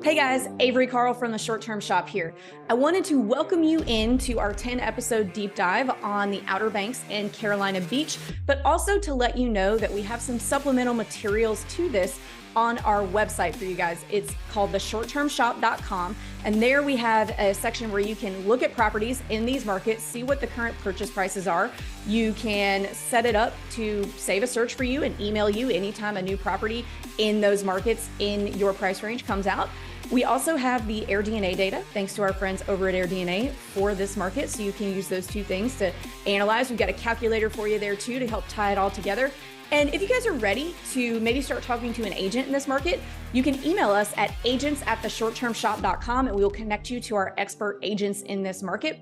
Hey guys, Avery Carl from the Short Term Shop here. I wanted to welcome you into our 10-episode deep dive on the Outer Banks and Carolina Beach, but also to let you know that we have some supplemental materials to this on our website for you guys. It's called theshorttermshop.com, and there we have a section where you can look at properties in these markets, see what the current purchase prices are. You can set it up to save a search for you and email you anytime a new property in those markets in your price range comes out. We also have the AirDNA data, thanks to our friends over at AirDNA for this market. So you can use those two things to analyze. We've got a calculator for you there too to help tie it all together. And if you guys are ready to maybe start talking to an agent in this market, you can email us at agents@theshorttermshop.com and we will connect you to our expert agents in this market.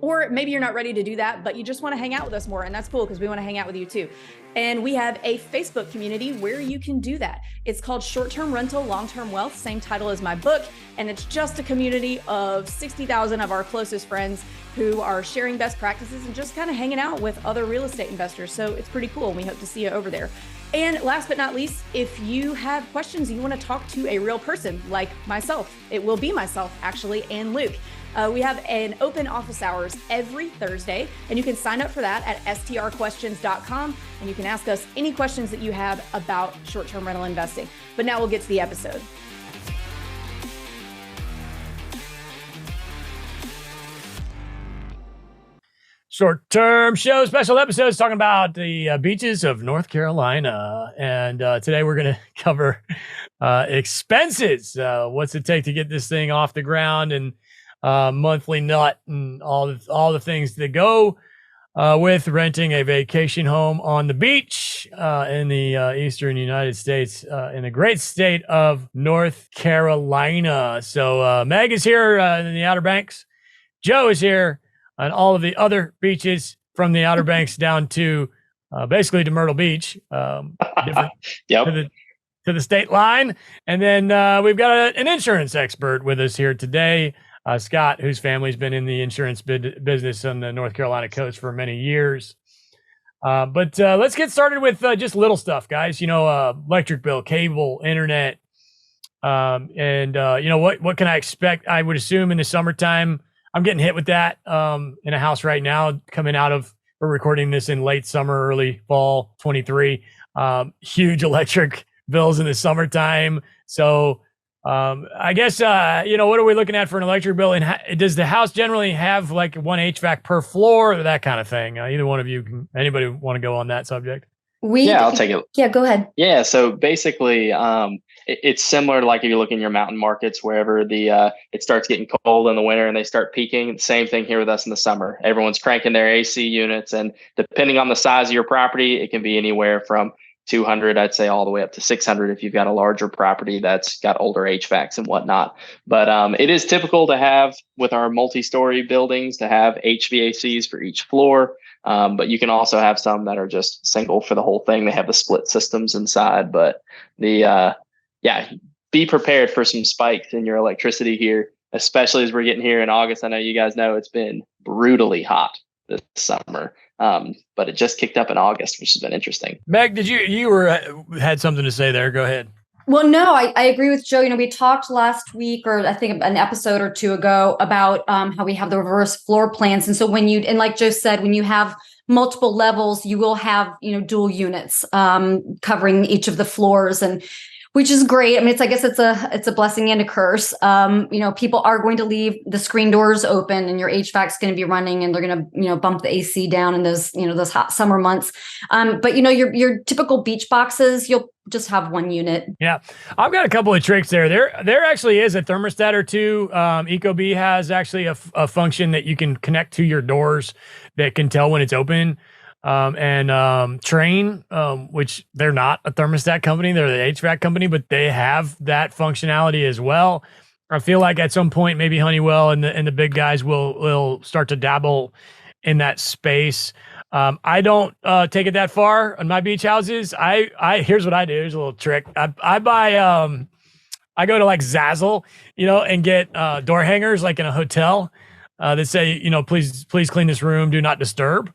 Or maybe you're not ready to do that, but you just want to hang out with us more, and that's cool because we want to hang out with you too. And we have a Facebook community where you can do that. It's called Short-Term Rental, Long-Term Wealth, same title as my book. And it's just a community of 60,000 of our closest friends who are sharing best practices and just kind of hanging out with other real estate investors. So it's pretty cool. We hope to see you over there. And last but not least, if you have questions, you want to talk to a real person like myself, it will be myself actually, and Luke. We have an open office hours every Thursday, and you can sign up for that at strquestions.com, and you can ask us any questions that you have about short-term rental investing. But now we'll get to the episode. Short-term show, special episodes talking about the beaches of North Carolina. And today we're going to cover expenses. What's it take to get this thing off the ground, and monthly nut, and all the things that go with renting a vacation home on the beach in the eastern United States, in the great state of North Carolina. So Meg is here in the Outer Banks. Joe is here on all of the other beaches from the Outer Banks down to basically to Myrtle Beach, different to the state line. And then we've got an insurance expert with us here today. Scott, whose family's been in the insurance business on the North Carolina coast for many years. But let's get started with just little stuff, guys. You know, electric bill, cable, internet, and you know, what can I expect? I would assume in the summertime, I'm getting hit with that in a house right now, we're recording this in late summer, early fall 23. Huge electric bills in the summertime. So I guess, you know, what are we looking at for an electric bill? And does the house generally have like one HVAC per floor or that kind of thing? Either one of you, anybody want to go on that subject? I'll take it. Yeah, go ahead. Yeah. So basically, it's similar to like if you look in your mountain markets, wherever it starts getting cold in the winter and they start peaking. Same thing here with us in the summer. Everyone's cranking their AC units, and depending on the size of your property, it can be anywhere from 200, I'd say, all the way up to 600 if you've got a larger property that's got older HVACs and whatnot. But it is typical to have, with our multi-story buildings, to have HVACs for each floor. But you can also have some that are just single for the whole thing. They have the split systems inside. But be prepared for some spikes in your electricity here, especially as we're getting here in August. I know you guys know it's been brutally hot this summer. But it just kicked up in August, which has been interesting. Meg, did you had something to say there? Go ahead. Well, no, I agree with Joe. You know, we talked last week, or I think an episode or two ago, about how we have the reverse floor plans. And so and like Joe said, when you have multiple levels, you will have, you know, dual units covering each of the floors, and which is great. I mean, I guess it's a blessing and a curse. You know, people are going to leave the screen doors open, and your HVAC is going to be running, and they're going to, you know, bump the AC down in those hot summer months. But you know, your typical beach boxes, you'll just have one unit. Yeah, I've got a couple of tricks there. There actually is a thermostat or two. Ecobee has actually a function that you can connect to your doors that can tell when it's open. Train, which they're not a thermostat company, they're the HVAC company, but they have that functionality as well. I feel like at some point, maybe Honeywell and the big guys will start to dabble in that space. I don't take it that far on my beach houses. Here's what I do. Here's a little trick. I buy, I go to like Zazzle, you know, and get door hangers like in a hotel that say, you know, please clean this room, do not disturb.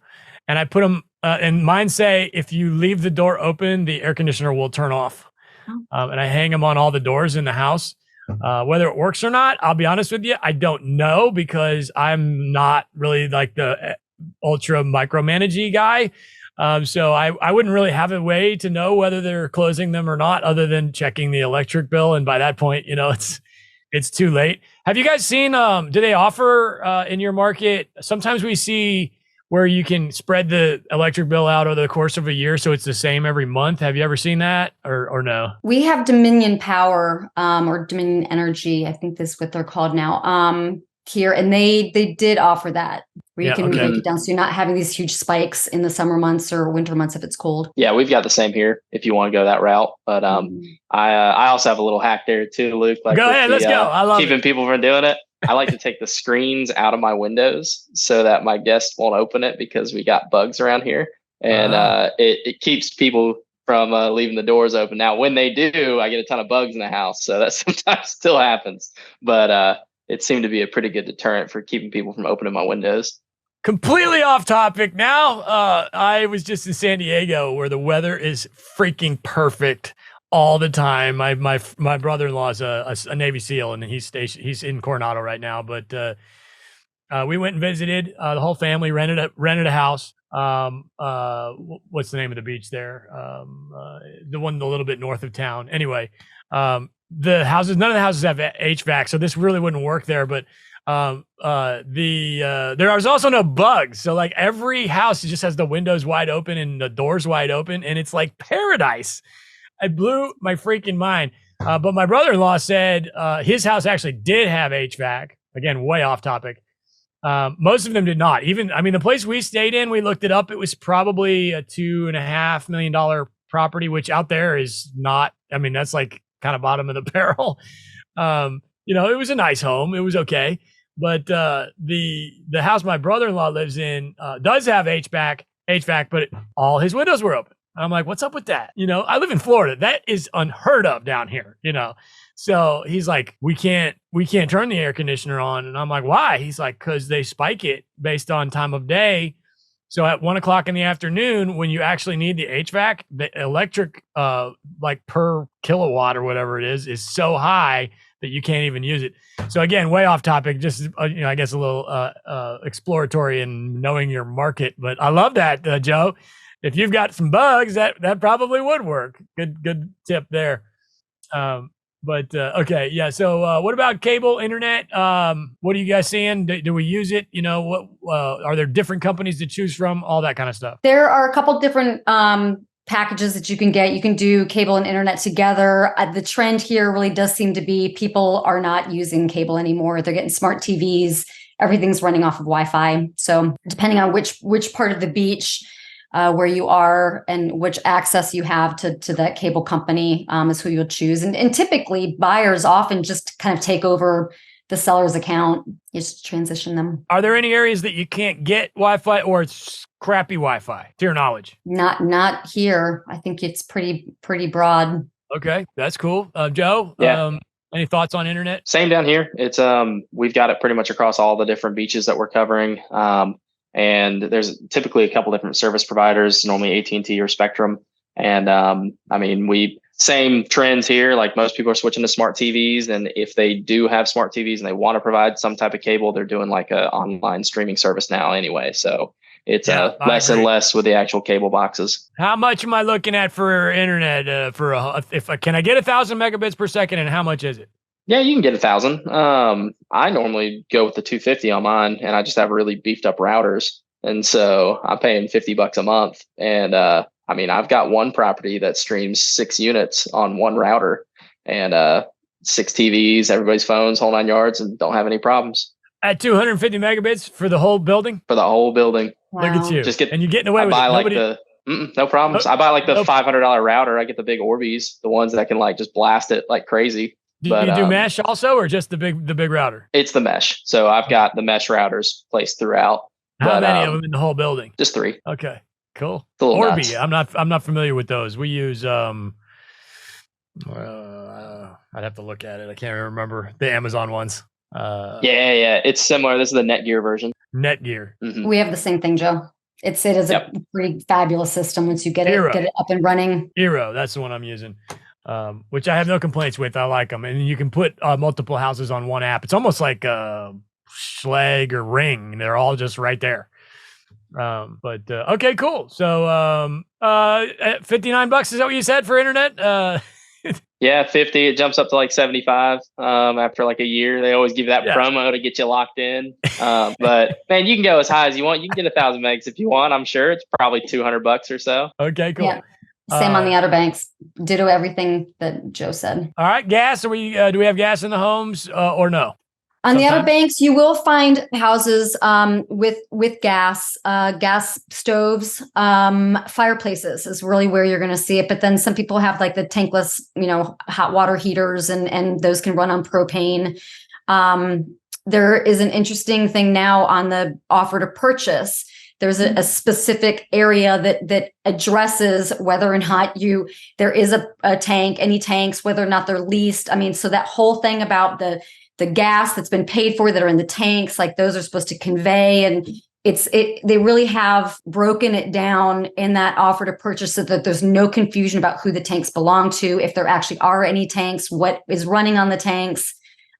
And I put them, and mine say, if you leave the door open, the air conditioner will turn off. And I hang them on all the doors in the house. Whether it works or not, I'll be honest with you, I don't know, because I'm not really like the ultra micromanagey guy. So I wouldn't really have a way to know whether they're closing them or not, other than checking the electric bill. And by that point, it's too late. Have you guys seen, do they offer in your market? Sometimes we see where you can spread the electric bill out over the course of a year, so it's the same every month. Have you ever seen that, or no? We have Dominion Power, or Dominion Energy, I think that's what they're called now, here, and they did offer that, where you can break it down, so you're not having these huge spikes in the summer months or winter months if it's cold. Yeah, we've got the same here if you want to go that route. But I also have a little hack there too, Luke. Like, go ahead, let's go. I love keeping people from doing it. I like to take the screens out of my windows so that my guests won't open it, because we got bugs around here, and it keeps people from leaving the doors open. Now, when they do, I get a ton of bugs in the house, so that sometimes still happens. But it seemed to be a pretty good deterrent for keeping people from opening my windows. Completely off topic now. I was just in San Diego, where the weather is freaking perfect all the time. My brother-in-law is a Navy SEAL, and he's in Coronado right now. But we went and visited. The whole family rented a house. What's the name of the beach there? The one a little bit north of town. Anyway, none of the houses have HVAC, so this really wouldn't work there. But there was also no bugs. So like every house just has the windows wide open and the doors wide open, and it's like paradise. It blew my freaking mind. But my brother-in-law said his house actually did have HVAC. Again, way off topic. Most of them did not. The place we stayed in, we looked it up. It was probably a $2.5 million property, which out there is not. That's like kind of bottom of the barrel. It was a nice home. It was okay. But the house my brother-in-law lives in does have HVAC, but all his windows were open. I'm like, what's up with that? I live in Florida. That is unheard of down here, So he's like, we can't turn the air conditioner on. And I'm like, why? He's like, because they spike it based on time of day. So at 1:00 in the afternoon, when you actually need the HVAC, the electric, like per kilowatt or whatever it is so high that you can't even use it. So again, way off topic, just, I guess a little exploratory in knowing your market. But I love that, Joe. If you've got some bugs, that probably would work. Good tip there. Okay, yeah. So what about cable internet? What are you guys seeing? Do we use it? What are there different companies to choose from? All that kind of stuff. There are a couple different packages that you can get. You can do cable and internet together. The trend here really does seem to be people are not using cable anymore. They're getting smart TVs. Everything's running off of Wi-Fi. So depending on which part of the beach where you are and which access you have to that cable company is who you'll choose. And typically buyers often just kind of take over the seller's account. You just transition them. Are there any areas that you can't get Wi-Fi, or it's crappy Wi-Fi, to your knowledge? Not here. I think it's pretty broad. Okay, that's cool. Joe, any thoughts on internet? Same down here. It's we've got it pretty much across all the different beaches that we're covering. And there's typically a couple different service providers, normally AT&T or Spectrum. And same trends here. Like most people are switching to smart TVs. And if they do have smart TVs and they want to provide some type of cable, they're doing like a online streaming service now anyway. So it's less and less with the actual cable boxes. How much am I looking at for internet? Can I get 1,000 megabits per second, and how much is it? Yeah, you can get 1,000. I normally go with the 250 on mine, and I just have really beefed up routers. And so I'm paying $50 a month. And I've got one property that streams 6 units on one router, and 6 TVs, everybody's phones, whole 9 yards, and don't have any problems. At 250 megabits for the whole building? For the whole building. Wow. Look at you. And you're getting away with it. No problems. I buy like the $500 router. I get the big Orbeez, the ones that can like just blast it like crazy. Do you do mesh also, or just the big router? It's the mesh. So I've got the mesh routers placed throughout. How many of them in the whole building? Just 3. Okay, cool. Orbeez. I'm not familiar with those. We use I'd have to look at it. I can't remember the Amazon ones. Yeah. It's similar. This is the Netgear version. Netgear. Mm-hmm. We have the same thing, Joe. It is a pretty fabulous system once you get it up and running. Eero, that's the one I'm using. which I have no complaints with. I like them. And you can put multiple houses on one app. It's almost like Schleg or Ring. They're all just right there. Okay, cool. So $59 is that what you said for internet? Yeah, 50. It jumps up to like 75 after like a year. They always give you that Yeah. promo to get you locked in. But man, you can go as high as you want. You can get 1,000 megs if you want. I'm sure it's probably $200 or so. Okay, cool. Yeah. Same on the Outer Banks. Ditto everything that Joe said. All right, gas. Are we? Do we have gas in the homes or no? On the Outer Sometimes. Banks, you will find houses with gas, gas stoves, fireplaces is really where you're going to see it. But then some people have like the tankless, hot water heaters, and those can run on propane. There is an interesting thing now on the offer to purchase. There's a specific area that addresses whether or not there is a tank, any tanks, whether or not they're leased. I mean, so that whole thing about the gas that's been paid for that are in the tanks, like those are supposed to convey, and they really have broken it down in that offer to purchase so that there's no confusion about who the tanks belong to, if there actually are any tanks, what is running on the tanks.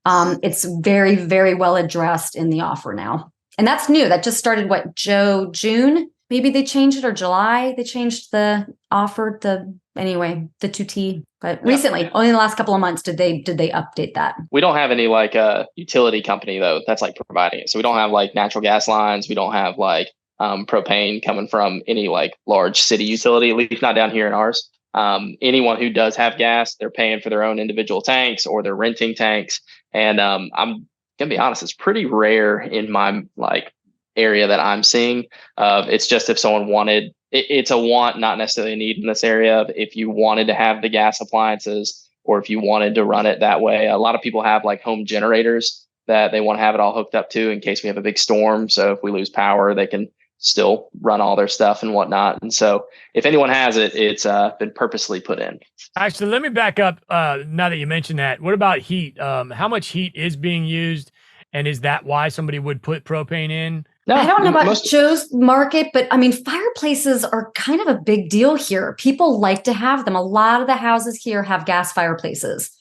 It's very, very well addressed in the offer now. And that's new. That just started, June? Maybe they changed it, or July. They changed the offer, the 2T. But recently, only in the last couple of months, did they update that. We don't have any like utility company though that's like providing it. So we don't have like natural gas lines. We don't have like propane coming from any like large city utility, at least not down here in ours. Anyone who does have gas, they're paying for their own individual tanks or they're renting tanks. And I'm gonna be honest, it's pretty rare in my like area that I'm seeing. It's just if someone wanted, it's a want, not necessarily a need in this area. If you wanted to have the gas appliances, or if you wanted to run it that way, a lot of people have like home generators that they want to have it all hooked up to in case we have a big storm. So if we lose power, they can still run all their stuff and whatnot. And so if anyone has it, it's been purposely put in. Actually, let me back up. Now that you mentioned that, what about heat? How much heat is being used? And is that why somebody would put propane in? No, I don't know about Joe's market, but I mean, fireplaces are kind of a big deal here. People like to have them. A lot of the houses here have gas fireplaces.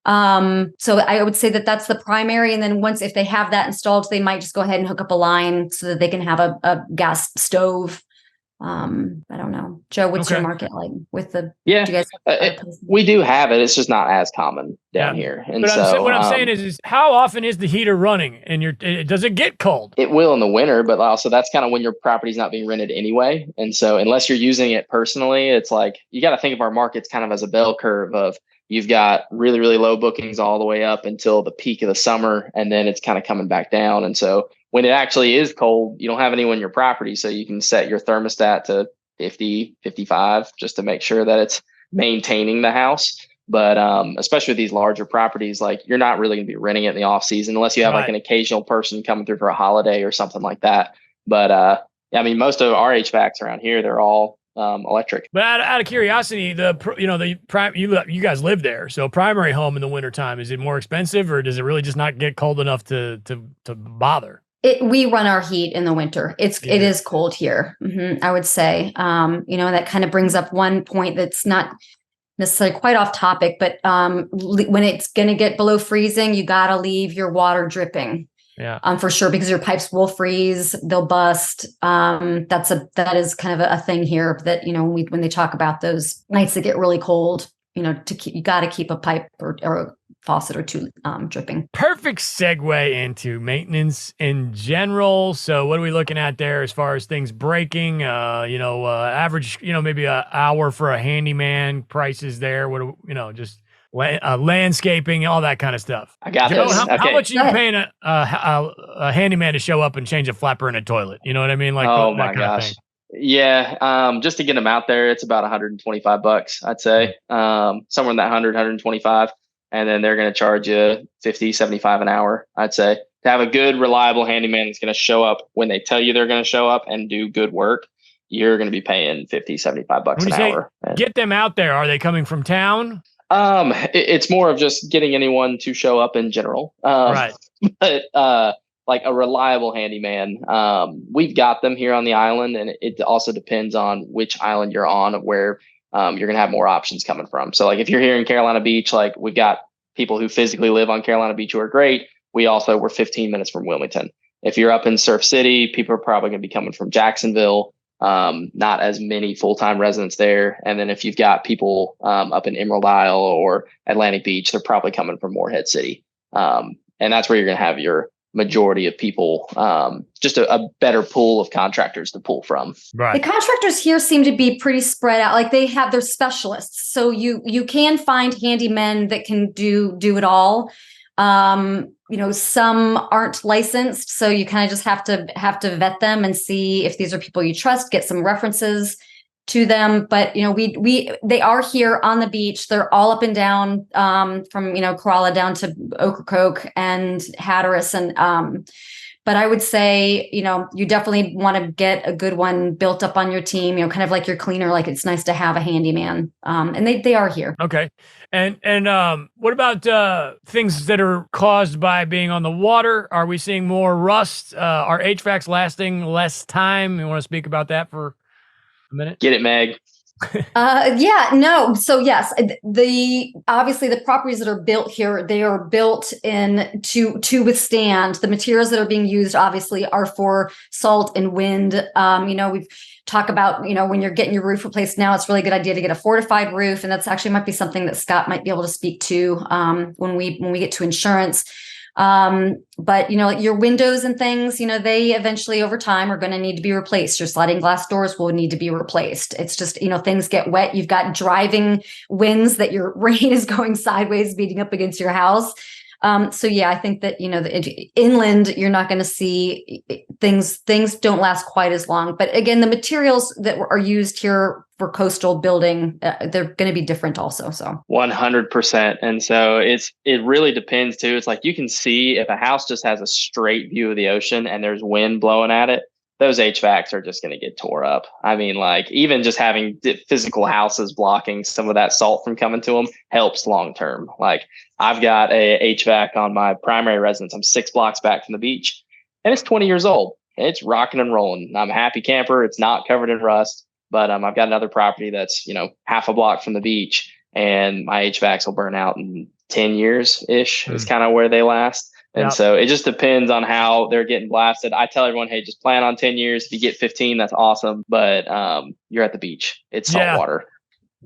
So I would say that that's the primary. And then if they have that installed, they might just go ahead and hook up a line so that they can have a gas stove. I don't know. Joe, what's your market like with the? Yeah, do you guys we do have it. It's just not as common down here. And what I'm saying is how often is the heater running? And does it get cold? It will in the winter, but also that's kind of when your property's not being rented anyway. And so unless you're using it personally, it's like you got to think of our markets kind of as a bell curve of you've got really, really low bookings all the way up until the peak of the summer, and then it's kind of coming back down. And so when it actually is cold, you don't have anyone in your property, so you can set your thermostat to 50, 55 just to make sure that it's maintaining the house. But especially with these larger properties, like you're not really going to be renting it in the off season unless you have like an occasional person coming through for a holiday or something like that. But I mean, most of our HVACs around here, they're all electric. But out of curiosity, you guys live there, so primary home in the wintertime, is it more expensive, or does it really just not get cold enough to bother? We run our heat in the winter. It is cold here. I would say, that kind of brings up one point that's not necessarily quite off topic, but when it's going to get below freezing, you got to leave your water dripping. Yeah. For sure, because your pipes will freeze, they'll bust. That is kind of a thing here that, when they talk about those nights that get really cold, you got to keep a pipe or a faucet or two dripping. Perfect segue into maintenance in general. So what are we looking at there as far as things breaking? Average, maybe an hour for a handyman prices there. Just landscaping, all that kind of stuff. I got Joe, this. How much are you paying a handyman to show up and change a flapper in a toilet? You know what I mean? Like, oh my gosh. Yeah. Just to get them out there, it's about $125, I'd say. Somewhere in that 125. And then they're going to charge you 50, 75 an hour, I'd say. To have a good, reliable handyman that's going to show up when they tell you they're going to show up and do good work, you're going to be paying 50, 75 bucks an hour. Get them out there. Are they coming from town? It's more of just getting anyone to show up in general. Right. But like a reliable handyman, we've got them here on the island, and it also depends on which island you're on, of where you're going to have more options coming from. So like if you're here in Carolina Beach, like we've got people who physically live on Carolina Beach who are great. We're 15 minutes from Wilmington. If you're up in Surf City, people are probably going to be coming from Jacksonville. Not as many full-time residents there. And then if you've got people up in Emerald Isle or Atlantic Beach, they're probably coming from Morehead City. And that's where you're going to have your majority of people, just a better pool of contractors to pull from. Right. The contractors here seem to be pretty spread out. Like they have their specialists. So you can find handymen that can do it all. Some aren't licensed, so you kind of just have to vet them and see if these are people you trust, get some references to them. But, they are here on the beach. They're all up and down, from, Corolla down to Ocracoke and Hatteras. And, but I would say, you definitely want to get a good one built up on your team, kind of like your cleaner. Like it's nice to have a handyman. And they are here. Okay. And what about things that are caused by being on the water? Are we seeing more rust? Are HVACs lasting less time? You want to speak about that for a minute? Get it, Meg. No. So yes, obviously the properties that are built here, they are built in to withstand. The materials that are being used obviously are for salt and wind. We've talked about, when you're getting your roof replaced now, it's a really good idea to get a fortified roof. And that's actually might be something that Scott might be able to speak to when we get to insurance. But your windows and things, they eventually over time are going to need to be replaced. Your sliding glass doors will need to be replaced. It's just, things get wet. You've got driving winds that your rain is going sideways, beating up against your house. So yeah, I think that, inland, you're not going to see things don't last quite as long. But again, the materials that are used here for coastal building, they're going to be different also. So 100%. And so it really depends too. It's like you can see if a house just has a straight view of the ocean and there's wind blowing at it, those HVACs are just going to get tore up. I mean, like even just having physical houses blocking some of that salt from coming to them helps long term. Like I've got a HVAC on my primary residence. I'm 6 blocks back from the beach and it's 20 years old. It's rocking and rolling. I'm a happy camper. It's not covered in rust, but I've got another property that's, half a block from the beach and my HVACs will burn out in 10 years ish is kind of where they last. And so it just depends on how they're getting blasted. I tell everyone, hey, just plan on 10 years. If you get 15, that's awesome. But you're at the beach. It's salt water.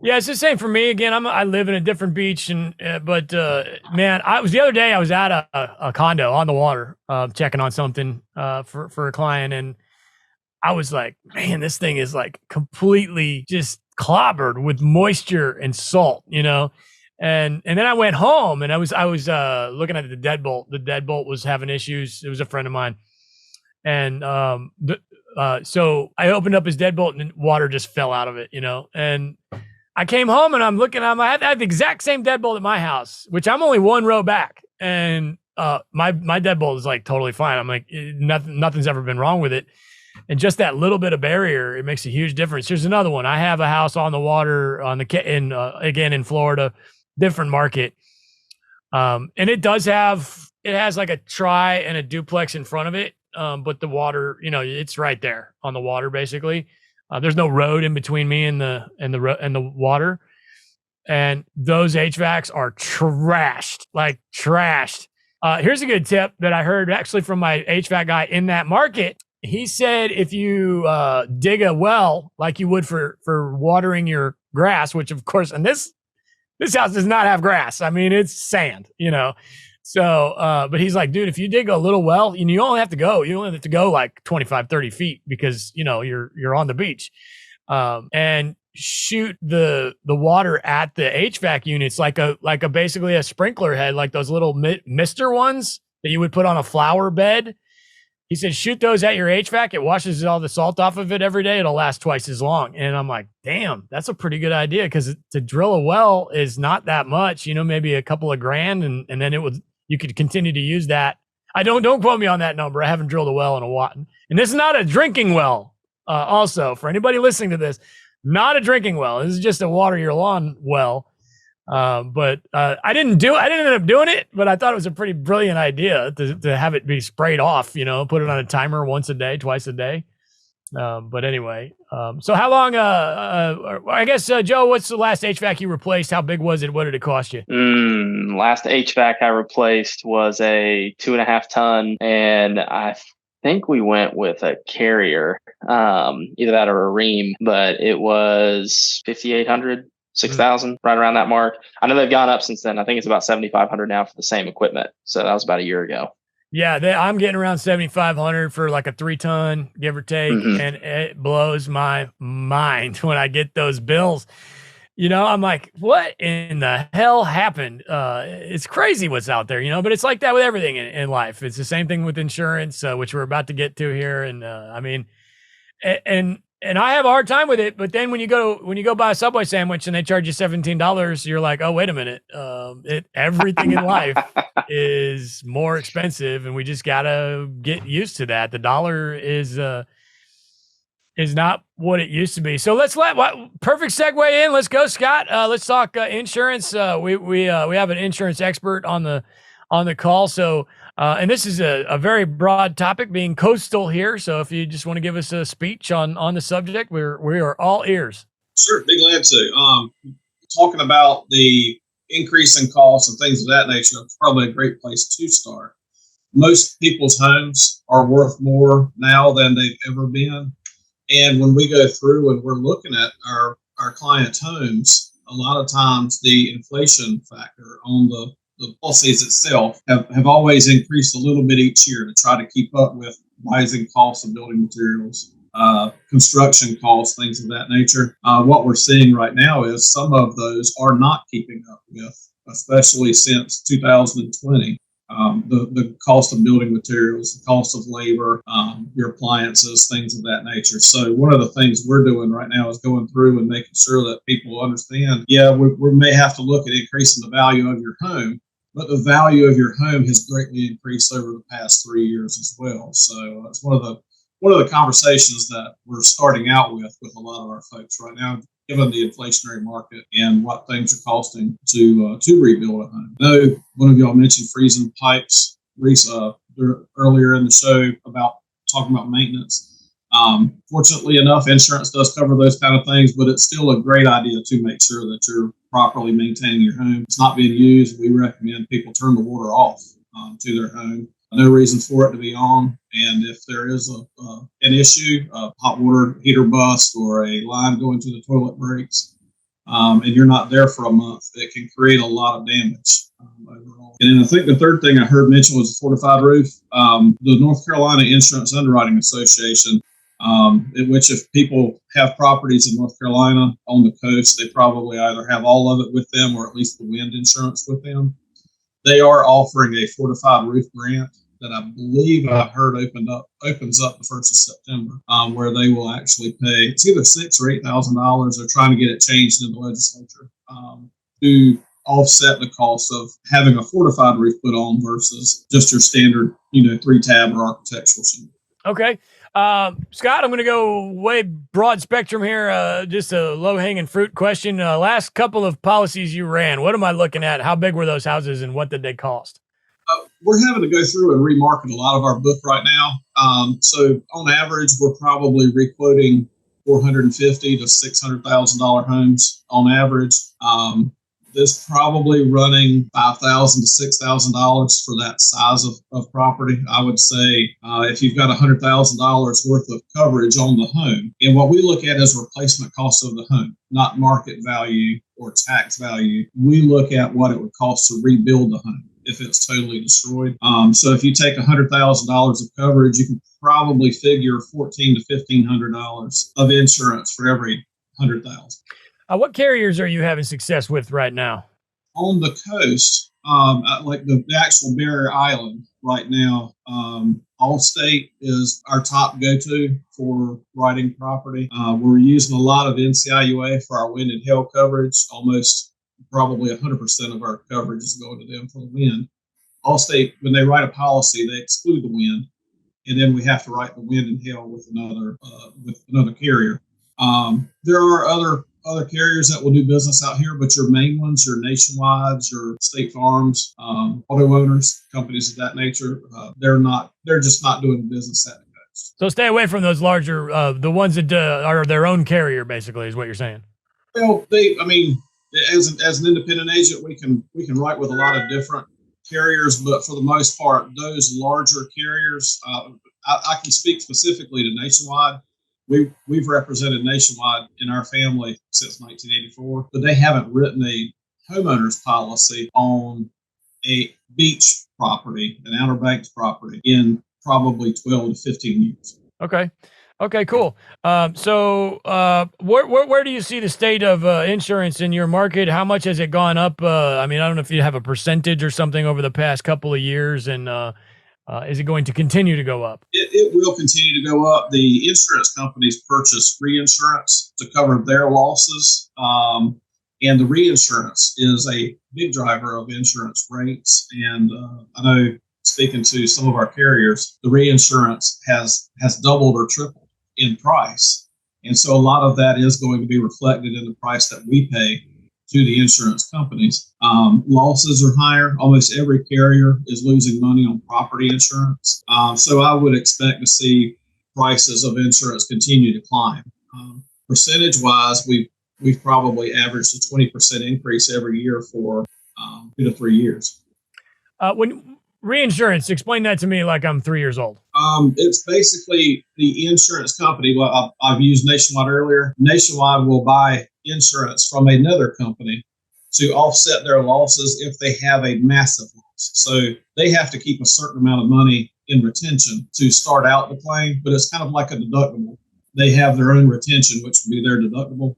Yeah, it's the same for me. Again, I live in a different beach, but man, the other day I was at a condo on the water, checking on something for a client, and I was like, man, this thing is like completely just clobbered with moisture and salt, And then I went home and I was looking at the deadbolt. The deadbolt was having issues. It was a friend of mine, and so I opened up his deadbolt and water just fell out of it, And I came home and I'm looking. I had the exact same deadbolt at my house, which I'm only one row back, and my deadbolt is like totally fine. I'm like nothing's ever been wrong with it. And just that little bit of barrier, it makes a huge difference. Here's another one. I have a house on the water again in Florida. Different market. And it has like a tri and a duplex in front of it. But the water, it's right there on the water, basically. There's no road in between me and the water. And those HVACs are trashed. Here's a good tip that I heard actually from my HVAC guy in that market. He said, if you dig a well, like you would for watering your grass, which of course, and this house does not have grass. I mean, it's sand, So, but he's like, dude, if you dig a little well, you only have to go like 25, 30 feet because, you're on the beach, and shoot the water at the HVAC units, like basically a sprinkler head, like those little mister ones that you would put on a flower bed. He said, shoot those at your HVAC. It washes all the salt off of it every day. It'll last twice as long. And I'm like, damn, that's a pretty good idea. Because to drill a well is not that much, maybe a couple of grand. And then you could continue to use that. Don't quote me on that number. I haven't drilled a well in a while. And this is not a drinking well. Also, for anybody listening to this, not a drinking well. This is just a water your lawn well. But I didn't end up doing it, but I thought it was a pretty brilliant idea to have it be sprayed off, put it on a timer once a day, twice a day. But anyway, so how long, I guess, Joe, what's the last HVAC you replaced? How big was it? What did it cost you? Last HVAC I replaced was a 2.5 ton, and I think we went with a Carrier, either that or a Ream, but it was 5,800, 6,000, right around that mark. I know they've gone up since then. I think it's about 7,500 now for the same equipment. So that was about a year ago. Yeah, I'm getting around 7,500 for like a 3-ton, give or take, and it blows my mind when I get those bills. You know, I'm like, what in the hell happened? It's crazy what's out there, you know, but it's like that with everything in life. It's the same thing with insurance, which we're about to get to here. And I mean, and I have a hard time with it. But then when you go buy a Subway sandwich and they charge you $17, you're like, oh, wait a minute. Everything in life is more expensive, and we just gotta get used to that. The dollar is not what it used to be. So perfect segue in. Let's go, Scott. Let's talk insurance. We have an insurance expert on the call. So, and this is a very broad topic, being coastal here. So if you just want to give us a speech on the subject, we are all ears. Sure, be glad to. Talking about the increase in costs and things of that nature, it's probably a great place to start. Most people's homes are worth more now than they've ever been. And when we go through and we're looking at our clients' homes, a lot of times the inflation factor on the policies itself have always increased a little bit each year to try to keep up with rising costs of building materials, construction costs, things of that nature. What we're seeing right now is some of those are not keeping up with, especially since 2020. The cost of building materials, the cost of labor, your appliances, things of that nature. So one of the things we're doing right now is going through and making sure that people understand, we may have to look at increasing the value of your home, but the value of your home has greatly increased over the past 3 years as well. So it's one of the conversations that we're starting out with a lot of our folks right now, given the inflationary market and what things are costing to rebuild a home. I know one of y'all mentioned freezing pipes earlier in the show about talking about maintenance. Fortunately enough, insurance does cover those kind of things, but it's still a great idea to make sure that you're properly maintaining your home. It's not being used. We recommend people turn the water off to their home. No reason for it to be on. And if there is an issue, a hot water heater bust or a line going to the toilet breaks, and you're not there for a month, it can create a lot of damage overall. And then I think the third thing I heard mentioned was a fortified roof. The North Carolina Insurance Underwriting Association, in which if people have properties in North Carolina on the coast, they probably either have all of it with them or at least the wind insurance with them. They are offering a fortified roof grant that I believe I heard opens up the 1st of September, where they will actually pay, it's either $6,000 or $8,000. They're trying to get it changed in the legislature to offset the cost of having a fortified roof put on versus just your standard, 3-tab or architectural shingle. Okay. Scott, I'm going to go way broad spectrum here. Just a low-hanging fruit question. Last couple of policies you ran, what am I looking at? How big were those houses and what did they cost? We're having to go through and remarket a lot of our book right now. So on average, we're probably requoting $450,000 to $600,000 homes on average. This probably running $5,000 to $6,000 for that size of property. I would say if you've got $100,000 worth of coverage on the home, and what we look at is replacement cost of the home, not market value or tax value. We look at what it would cost to rebuild the home if it's totally destroyed. So if you take $100,000 of coverage, you can probably figure $1,400 to $1,500 of insurance for every $100,000. What carriers are you having success with right now? On the coast, like the actual Barrier Island right now, Allstate is our top go-to for writing property. We're using a lot of NCIUA for our wind and hail coverage. Almost probably 100% of our coverage is going to them for the wind. Allstate, when they write a policy, they exclude the wind, and then we have to write the wind and hail with another carrier. There are other carriers that will do business out here, but your main ones, your Nationwides, your State Farms, auto owners, companies of that nature, they're just not doing business at the insurance. So stay away from those larger, the ones that are their own carrier, basically, is what you're saying. Well, as an independent agent, we can write with a lot of different carriers, but for the most part, those larger carriers, I can speak specifically to Nationwide. We've represented Nationwide in our family since 1984, but they haven't written a homeowner's policy on a beach property, an Outer Banks property, in probably 12 to 15 years. Okay, cool. So where do you see the state of insurance in your market? How much has it gone up? I don't know if you have a percentage or something over the past couple of years, and is it going to continue to go up? It will continue to go up. The insurance companies purchase reinsurance to cover their losses. And the reinsurance is a big driver of insurance rates. And I know, speaking to some of our carriers, the reinsurance has doubled or tripled in price. And so a lot of that is going to be reflected in the price that we pay to the insurance companies. Losses are higher. Almost every carrier is losing money on property insurance. So I would expect to see prices of insurance continue to climb. Percentage-wise, we've probably averaged a 20% increase every year for 2 to 3 years. When reinsurance, explain that to me like I'm 3 years old. It's basically the insurance company. Well, I've used Nationwide earlier. Nationwide will buy insurance from another company to offset their losses if they have a massive loss. So they have to keep a certain amount of money in retention to start out the claim, but it's kind of like a deductible. They have their own retention, which would be their deductible.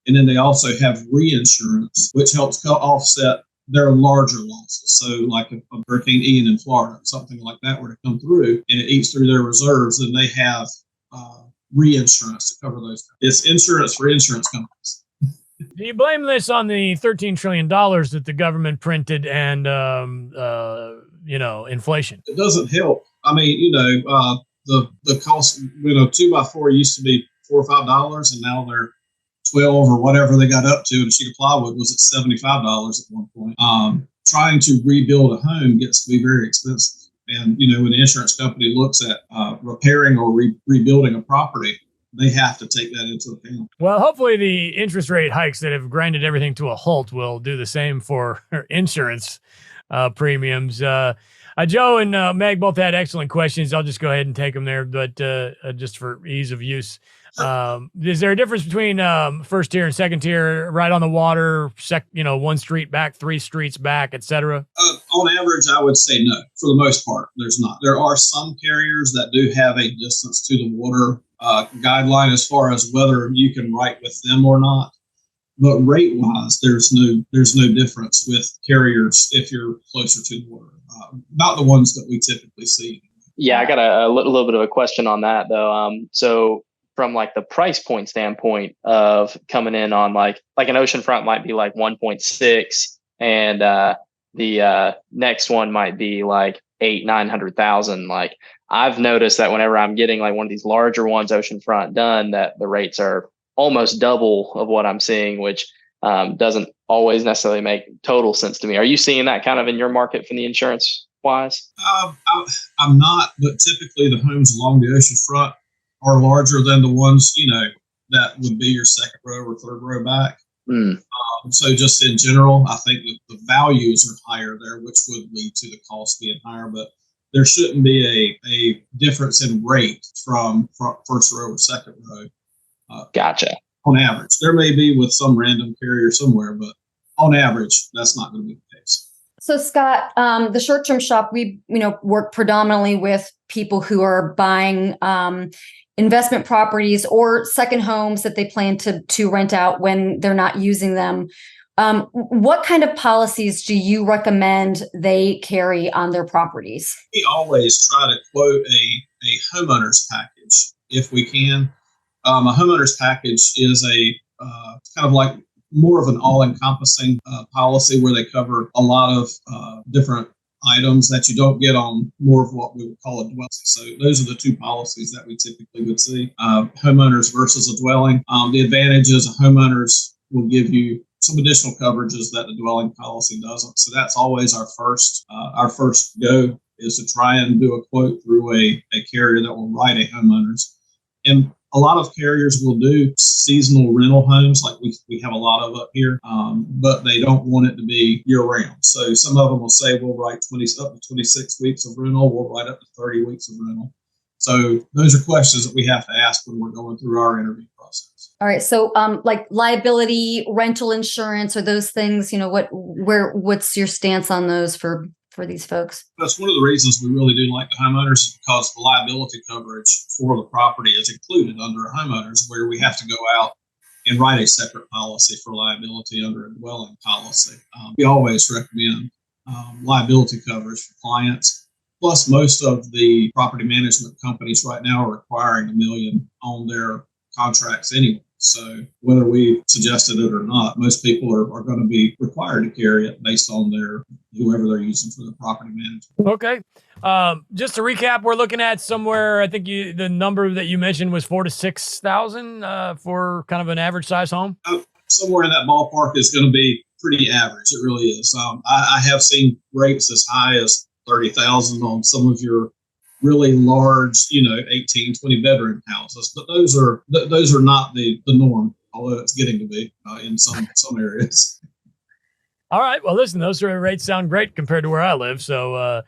And then they also have reinsurance, which helps offset their larger losses. So like a Hurricane Ian in Florida, something like that were to come through and it eats through their reserves, then they have reinsurance to cover those. It's insurance for insurance companies. Do you blame this on the $13 trillion that the government printed and, inflation? It doesn't help. The cost, 2x4 used to be $4 or $5, and now they're 12 or whatever they got up to. And a sheet of plywood was at $75 at one point. Trying to rebuild a home gets to be very expensive. And, when the insurance company looks at repairing or rebuilding a property, they have to take that into account. Well, hopefully the interest rate hikes that have grinded everything to a halt will do the same for insurance premiums. Joe and Meg both had excellent questions. I'll just go ahead and take them there, but just for ease of use. Is there a difference between first tier and second tier, right on the water, one street back, 3 streets back, etc.? On average, I would say no. For the most part, there's not. There are some carriers that do have a distance to the water guideline as far as whether you can write with them or not. But rate-wise, there's no difference with carriers if you're closer to the water. Not the ones that we typically see. Yeah, I got a little bit of a question on that though. So from like the price point standpoint of coming in on like an oceanfront might be like 1.6, and the next one might be like 800,000-900,000. Like I've noticed that whenever I'm getting like one of these larger ones oceanfront done, that the rates are almost double of what I'm seeing, which doesn't always necessarily make total sense to me. Are you seeing that kind of in your market from the insurance wise? I'm not, but typically the homes along the oceanfront are larger than the ones, that would be your second row or third row back. So just in general, I think that the values are higher there, which would lead to the cost being higher, but there shouldn't be a difference in rate from first row or second row. Gotcha. On average, there may be with some random carrier somewhere, but on average, that's not going to be the case. So Scott, the short-term shop, we work predominantly with people who are buying investment properties or second homes that they plan to rent out when they're not using them. What kind of policies do you recommend they carry on their properties? We always try to quote a homeowner's package if we can. A homeowner's package is kind of like more of an all-encompassing policy where they cover a lot of different items that you don't get on more of what we would call a dwelling. So those are the two policies that we typically would see. Homeowners versus a dwelling. The advantage is a homeowners will give you some additional coverages that the dwelling policy doesn't. So that's always our first go is to try and do a quote through a carrier that will write a homeowners. And a lot of carriers will do seasonal rental homes, like we have a lot of up here, but they don't want it to be year round. So some of them will say we'll write up to 26 weeks of rental, we'll write up to 30 weeks of rental. So those are questions that we have to ask when we're going through our interview process. All right. So like liability, rental insurance, or those things, what's your stance on those for these folks? That's one of the reasons we really do like the homeowners, is because the liability coverage for the property is included under a homeowners, where we have to go out and write a separate policy for liability under a dwelling policy. We always recommend liability coverage for clients. Plus, most of the property management companies right now are requiring $1 million on their contracts anyway. So whether we suggested it or not, most people are going to be required to carry it based on whoever they're using for the property management. Okay. Just to recap, we're looking at somewhere, I think the number that you mentioned was 4,000 to 6,000 for kind of an average size home. Somewhere in that ballpark is going to be pretty average. It really is. I have seen rates as high as 30,000 on some of your really large, 18, 20 bedroom houses, but those are not the norm, although it's getting to be in some areas. All right. Well, listen, those sort of rates sound great compared to where I live. So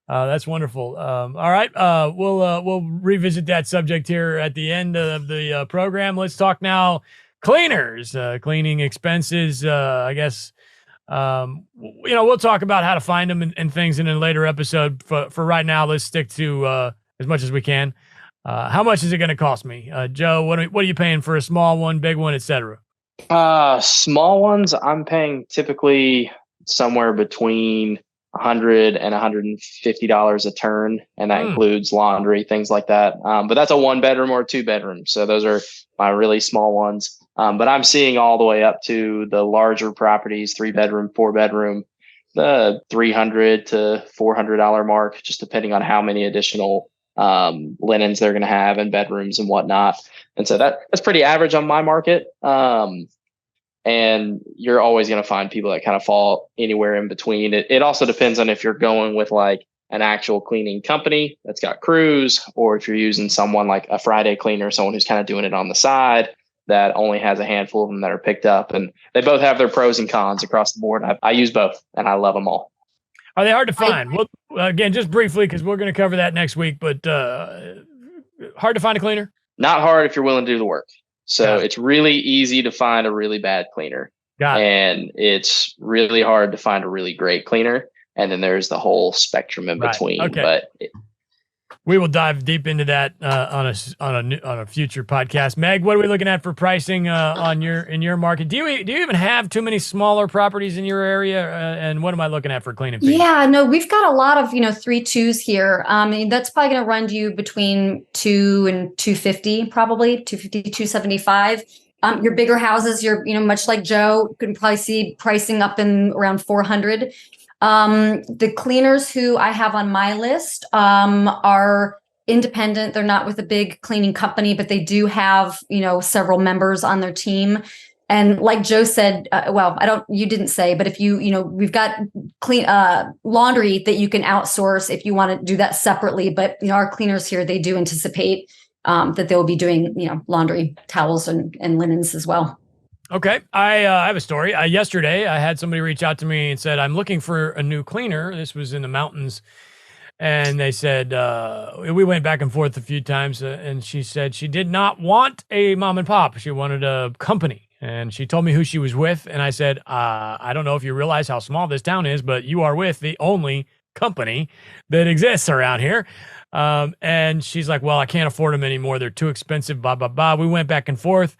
that's wonderful. All right. We'll revisit that subject here at the end of the program. Let's talk now cleaners, cleaning expenses, I guess. We'll talk about how to find them and things in a later episode. For right now, let's stick to as much as we can. How much is it going to cost me, Joe? What are you paying for a small one, big one, etc.? Small ones, I'm paying typically somewhere between $100 and $150 a turn, and that includes laundry, things like that. But that's a 1-bedroom or 2-bedroom, so those are my really small ones. But I'm seeing all the way up to the larger properties, 3-bedroom, 4-bedroom, the $300 to $400 mark, just depending on how many additional linens they're going to have and bedrooms and whatnot. And so that's pretty average on my market. And you're always going to find people that kind of fall anywhere in between. It also depends on if you're going with like an actual cleaning company that's got crews, or if you're using someone like a Friday cleaner, someone who's kind of doing it on the side that only has a handful of them that are picked up. And they both have their pros and cons across the board. I use both and I love them all. Are they hard to find? Well, again, just briefly, because we're going to cover that next week, but hard to find a cleaner? Not hard if you're willing to do the work. So it's really easy to find a really bad cleaner. And it's really hard to find a really great cleaner. And then there's the whole spectrum in between. Okay. But we will dive deep into that on a future podcast. Meg, what are we looking at for pricing in your market? Do you even have too many smaller properties in your area? And what am I looking at for cleaning fees? Yeah, no, we've got a lot of 3.2s here. That's probably going to run you between $2 and $250, probably $250, $275. Your bigger houses, you're much like Joe, you can probably see pricing up in around $400. The cleaners who I have on my list are independent. They're not with a big cleaning company, but they do have, several members on their team. And like Joe said, you didn't say, but if we've got clean laundry that you can outsource if you want to do that separately. But our cleaners here, they do anticipate that they'll be doing, laundry, towels and linens as well. Okay. I have a story. Yesterday, I had somebody reach out to me and said, I'm looking for a new cleaner. This was in the mountains. And they said, we went back and forth a few times. And she said she did not want a mom and pop. She wanted a company. And she told me who she was with. And I said, I don't know if you realize how small this town is, but you are with the only company that exists around here. And she's like, well, I can't afford them anymore. They're too expensive, blah, blah, blah. We went back and forth.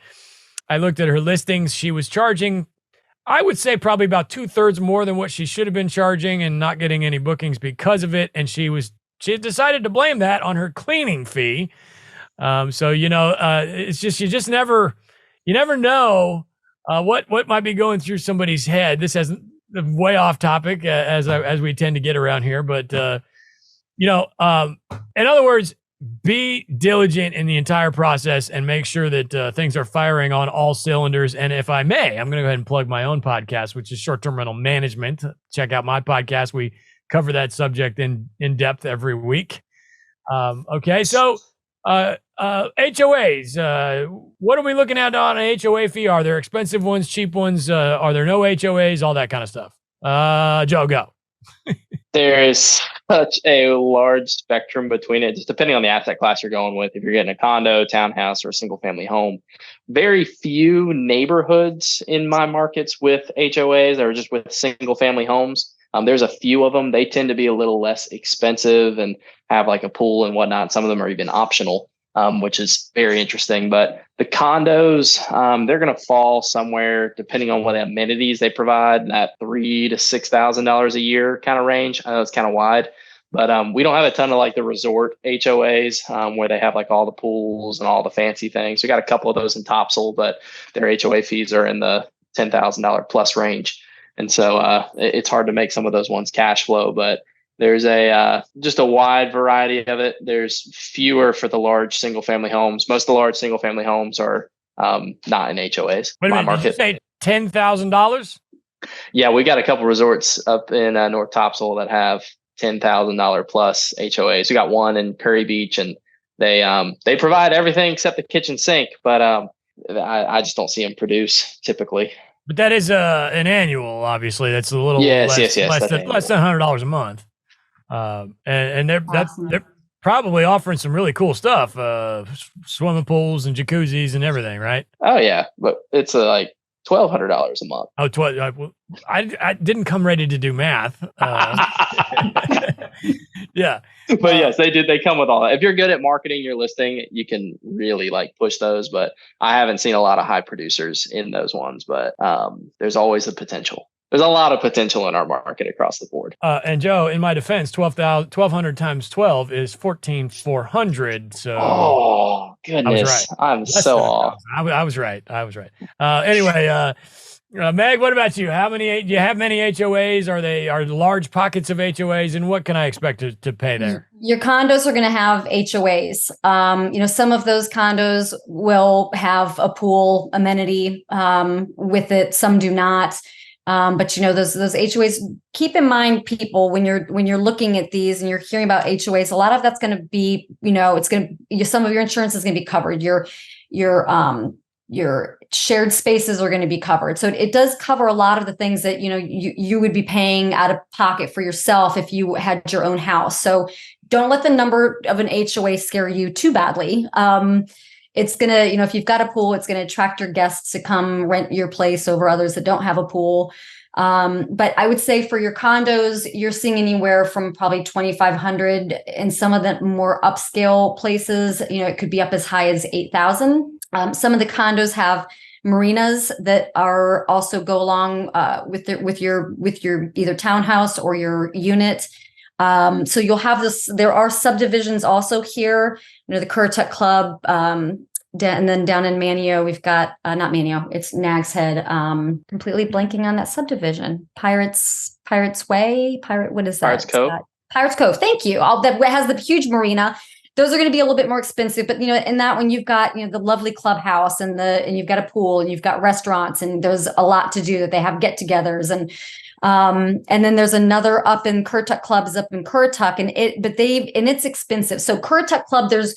I looked at her listings. She was charging, I would say, probably about 2/3 more than what she should have been charging and not getting any bookings because of it. And she decided to blame that on her cleaning fee. It's just, you never know what might be going through somebody's head. This has way off topic as we tend to get around here. But, in other words, be diligent in the entire process and make sure that things are firing on all cylinders. And if I may, I'm going to go ahead and plug my own podcast, which is Short-Term Rental Management. Check out my podcast. We cover that subject in depth every week. Okay, so HOAs. What are we looking at on an HOA fee? Are there expensive ones, cheap ones? Are there no HOAs? All that kind of stuff. Joe, go. There is such a large spectrum between it, just depending on the asset class you're going with. If you're getting a condo, townhouse, or a single family home, very few neighborhoods in my markets with HOAs or just with single family homes. There's a few of them. They tend to be a little less expensive and have like a pool and whatnot. Some of them are even optional, which is very interesting. But the condos, they're going to fall somewhere depending on what amenities they provide, that $3,000 to $6,000 a year kind of range. I know it's kind of wide, but we don't have a ton of like the resort HOAs where they have like all the pools and all the fancy things. We got a couple of those in Topsail, but their HOA fees are in the $10,000 plus range. And so it's hard to make some of those ones cash flow, but there's just a wide variety of it. There's fewer for the large single family homes. Most of the large single family homes are not in HOAs. Wait a minute, did you say $10,000? Yeah, we got a couple resorts up in North Topsail that have $10,000 plus HOAs. We got one in Curry Beach, and they provide everything except the kitchen sink, but I just don't see them produce typically. But that is an annual, obviously. That's a little less than $100 a month. And they're probably offering some really cool stuff, swimming pools and jacuzzis and everything, right? Oh yeah, but it's like $1,200 a month. Oh, I didn't come ready to do math. Yeah. But yes, they did. They come with all that. If you're good at marketing your listing, you can really like push those. But I haven't seen a lot of high producers in those ones. But there's always the potential. There's a lot of potential in our market across the board. And Joe, in my defense, 1,200 times 12 is 14,400. So, oh goodness, I'm so off. I was right. Anyway, Meg, what about you? Do you have many HOAs? Are large pockets of HOAs, and what can I expect to pay there? Your condos are going to have HOAs. Some of those condos will have a pool amenity with it. Some do not. But those HOAs, keep in mind, people, when you're looking at these and you're hearing about HOAs, a lot of that's going to be, some of your insurance is going to be covered. Your shared spaces are going to be covered. So it does cover a lot of the things that, you would be paying out of pocket for yourself if you had your own house. So don't let the number of an HOA scare you too badly. It's going to, if you've got a pool, it's going to attract your guests to come rent your place over others that don't have a pool. But I would say for your condos, you're seeing anywhere from probably 2,500. In some of the more upscale places, it could be up as high as 8,000. Some of the condos have marinas that are also go along with your either townhouse or your unit. So you'll have this. There are subdivisions also here. The Currituck Club, and then down in Manio, we've got not Manio, it's Nag's Head. Completely blanking on that subdivision. Pirates Way. What is that? Pirates Cove. Pirates Cove. Thank you. That has the huge marina. Those are going to be a little bit more expensive, but in that one you've got the lovely clubhouse and you've got a pool and you've got restaurants and there's a lot to do. That they have get-togethers and then there's another up in Currituck Club is up in Currituck and it's expensive. So Currituck Club, there's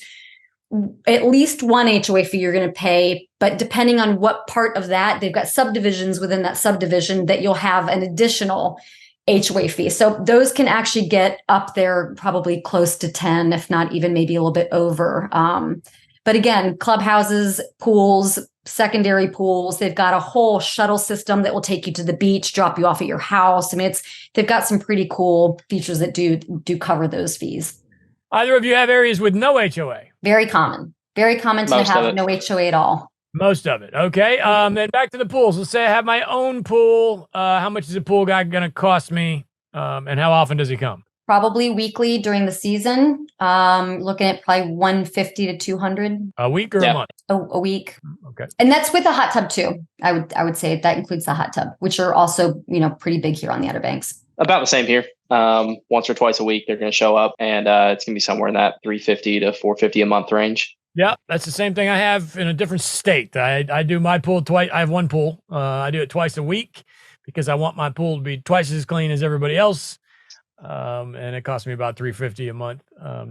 at least one HOA fee you're going to pay, but depending on what part of that, they've got subdivisions within that subdivision that you'll have an additional HOA fee. So those can actually get up there probably close to 10, if not even maybe a little bit over. But again, clubhouses, pools, secondary pools, they've got a whole shuttle system that will take you to the beach, drop you off at your house. I mean, they've got some pretty cool features that do cover those fees. Either of you have areas with no HOA? Very common to have no HOA at all. Most of it. Okay. And back to the pools. Let's say I have my own pool. How much is a pool guy going to cost me? And how often does he come? Probably weekly during the season. Looking at probably 150 to 200 a week or a month. A week. Okay. And that's with a hot tub too. I would say that includes the hot tub, which are also pretty big here on the Outer Banks. About the same here. Once or twice a week, they're going to show up, and it's going to be somewhere in that $350 to $450 a month range. Yeah, that's the same thing I have in a different state. I do my pool twice. I have one pool. I do it twice a week because I want my pool to be twice as clean as everybody else. and it cost me about $350 a month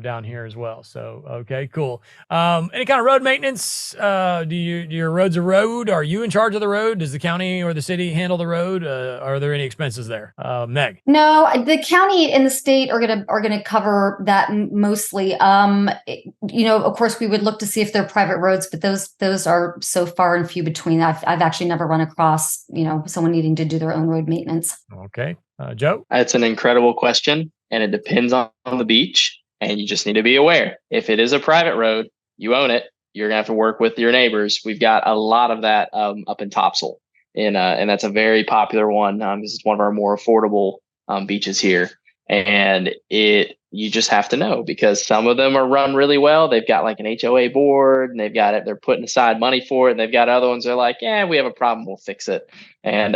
down here as well. So okay, cool. Any kind of road maintenance? Do your roads a road? Are you in charge of the road? Does the county or the city handle the road? Are there any expenses there? Meg? No, the county and the state are gonna cover that mostly. Of course, we would look to see if they're private roads, but those are so far and few between. I've actually never run across someone needing to do their own road maintenance. Okay, Joe? That's an incredible question, and it depends on the beach, and you just need to be aware. If it is a private road, you own it, you're going to have to work with your neighbors. We've got a lot of that up in Topsail, and that's a very popular one. This is one of our more affordable beaches here, and you just have to know, because some of them are run really well. They've got like an HOA board, and they're putting aside money for it, and they've got other ones that are like, yeah, we have a problem, we'll fix it. And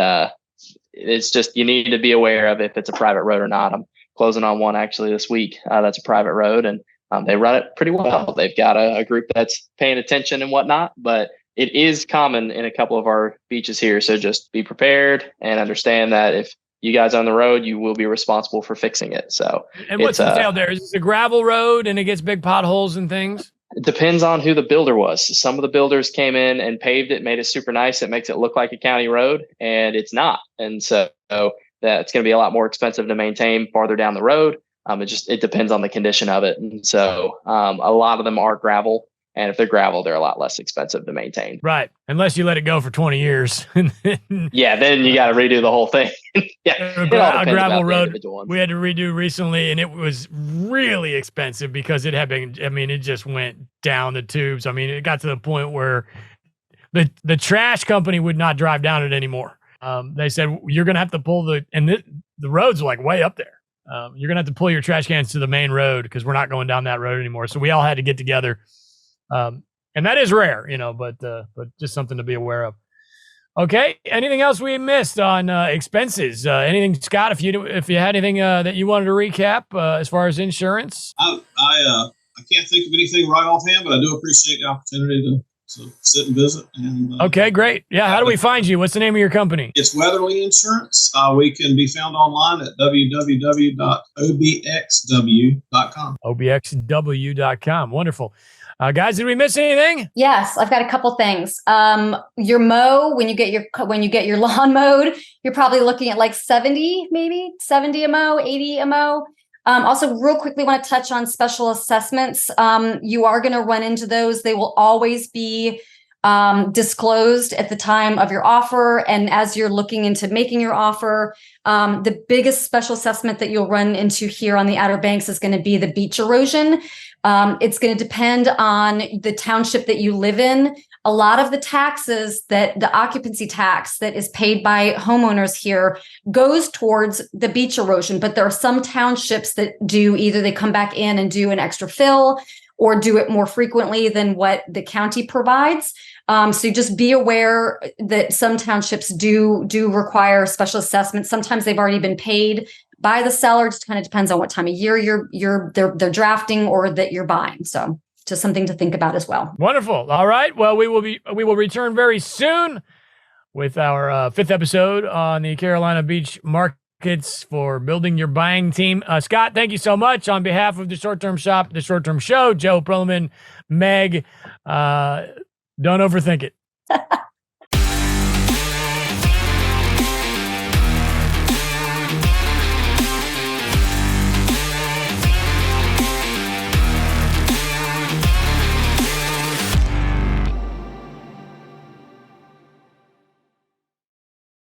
it's just, you need to be aware of if it's a private road or not. I'm closing on one actually this week. That's a private road, and they run it pretty well. They've got a group that's paying attention and whatnot, but it is common in a couple of our beaches here. So just be prepared and understand that if you guys on the road, you will be responsible for fixing it. So, and what's entailed there? Is it a gravel road and it gets big potholes and things? It depends on who the builder was. Some of the builders came in and paved it, made it super nice. It makes it look like a county road, and it's not. And so that's going to be a lot more expensive to maintain farther down the road. It depends on the condition of it. And so a lot of them are gravel. And if they're gravel, they're a lot less expensive to maintain. Right. Unless you let it go for 20 years. Yeah, then you got to redo the whole thing. Yeah, a gravel road we had to redo recently, and it was really expensive because it had been, it just went down the tubes. It got to the point where the trash company would not drive down it anymore. They said, you're going to have to pull the road's like way up there. You're going to have to pull your trash cans to the main road because we're not going down that road anymore. So we all had to get together. And that is rare, but just something to be aware of. Okay. Anything else we missed on expenses? Anything, Scott, if you had anything that you wanted to recap as far as insurance? I can't think of anything right offhand, but I do appreciate the opportunity to sit and visit. And, okay, great. Yeah. How do we find you? What's the name of your company? It's Weatherly Insurance. We can be found online at www.obxw.com. obxw.com. Wonderful. Guys, did we miss anything? Yes, I've got a couple things. Your mow, when you get your lawn mowed, you're probably looking at like 70 a mow, 80 a mow. Also, real quickly, want to touch on special assessments. You are going to run into those. They will always be disclosed at the time of your offer. And as you're looking into making your offer, the biggest special assessment that you'll run into here on the Outer Banks is going to be the beach erosion. It's going to depend on the township that you live in. A lot of the taxes the occupancy tax that is paid by homeowners here goes towards the beach erosion, but there are some townships that do either they come back in and do an extra fill or do it more frequently than what the county provides. So just be aware that some townships do require special assessments. Sometimes they've already been paid by the seller. Just kind of depends on what time of year they're drafting or that you're buying. So just something to think about as well. Wonderful. All right. Well, we will return very soon with our fifth episode on the Carolina Beach markets for building your buying team. Scott, thank you so much on behalf of the Short Term Shop, the Short Term Show, Joe Perlman, Meg. Don't overthink it.